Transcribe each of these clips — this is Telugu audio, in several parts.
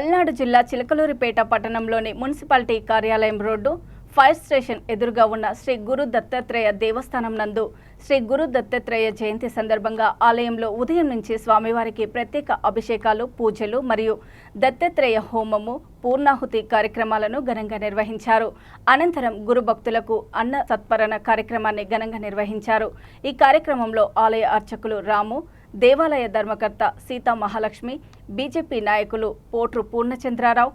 పల్నాడు జిల్లా చిలకలూరిపేట పట్టణంలోని మున్సిపాలిటీ కార్యాలయం రోడ్డు ఫైర్ స్టేషన్ ఎదురుగా ఉన్న శ్రీ గురు దత్తాత్రేయ దేవస్థానం నందు శ్రీ గురు దత్తాత్రేయ జయంతి సందర్భంగా ఆలయంలో ఉదయం నుంచి స్వామివారికి ప్రత్యేక అభిషేకాలు, పూజలు మరియు దత్తాత్రేయ హోమము, పూర్ణాహుతి కార్యక్రమాలను ఘనంగా నిర్వహించారు. అనంతరం గురు భక్తులకు అన్న సత్పరణ కార్యక్రమాన్ని ఘనంగా నిర్వహించారు. ఈ కార్యక్రమంలో ఆలయ అర్చకులు రాము, దేవాలయ ధర్మకర్త సీతా మహాలక్ష్మి, బీజేపీ నాయకులు పోట్రు పూర్ణచంద్రారావు,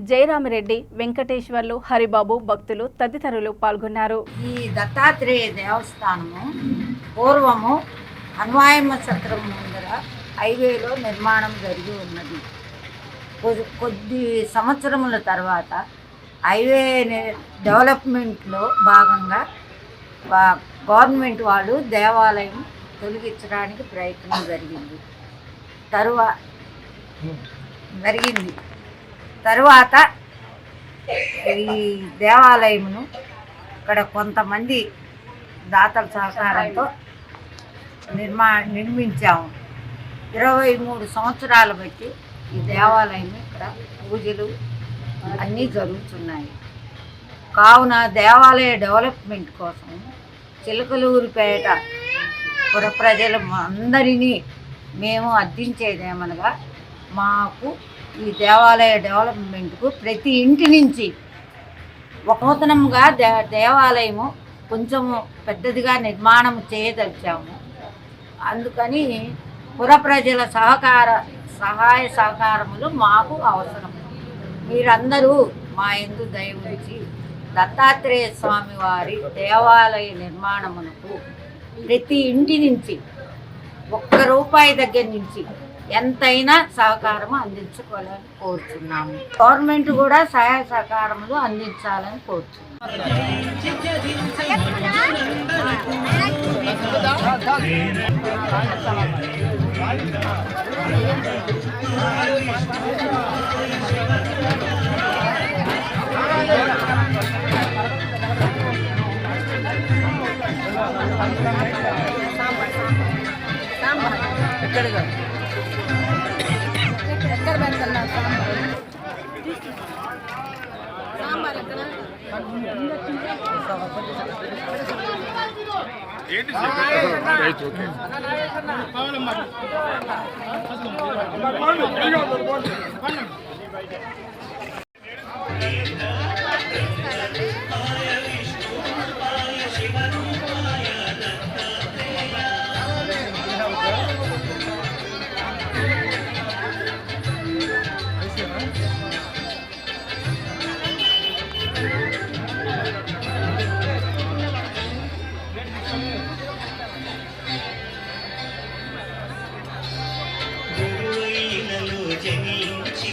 జయరామిరెడ్డి, వెంకటేశ్వర్లు, హరిబాబు, భక్తులు తదితరులు పాల్గొన్నారు. ఈ దత్తాత్రేయ దేవస్థానము పూర్వము అన్వాయమ్మ సత్రం ముందర హైవేలో నిర్మాణం జరిగి ఉన్నది. కొద్ది సంవత్సరముల తర్వాత హైవే డెవలప్మెంట్లో భాగంగా గవర్నమెంట్ వాళ్ళు దేవాలయం తొలగించడానికి ప్రయత్నం జరిగింది. తరువాత ఈ దేవాలయమును ఇక్కడ కొంతమంది దాతల సహకారంతో నిర్మించాము. 23 సంవత్సరాలు బట్టి ఈ దేవాలయం ఇక్కడ పూజలు అన్నీ జరుగుతున్నాయి. కావున దేవాలయ డెవలప్మెంట్ కోసం చిలకలూరిపేట పుర ప్రజలు అందరినీ మేము అర్థించేదేమనగా, మాకు ఈ దేవాలయ డెవలప్మెంట్కు ప్రతి ఇంటి నుంచి నూతనంగా దేవాలయము కొంచెము పెద్దదిగా నిర్మాణం చేయదలిచాము. అందుకని పుర ప్రజల సహాయ సహకారములు మాకు అవసరం. మీరందరూ మా యందు దయ ఉంచి దత్తాత్రేయ స్వామి వారి దేవాలయ నిర్మాణమునకు ప్రతి ఇంటి నుంచి ₹1 దగ్గర నుంచి ఎంతైనా సహకారం అందించుకోవాలని కోరుతున్నాము. గవర్నమెంట్ కూడా సహాయ సహకారములు అందించాలని కోరుతున్నాము. జనించి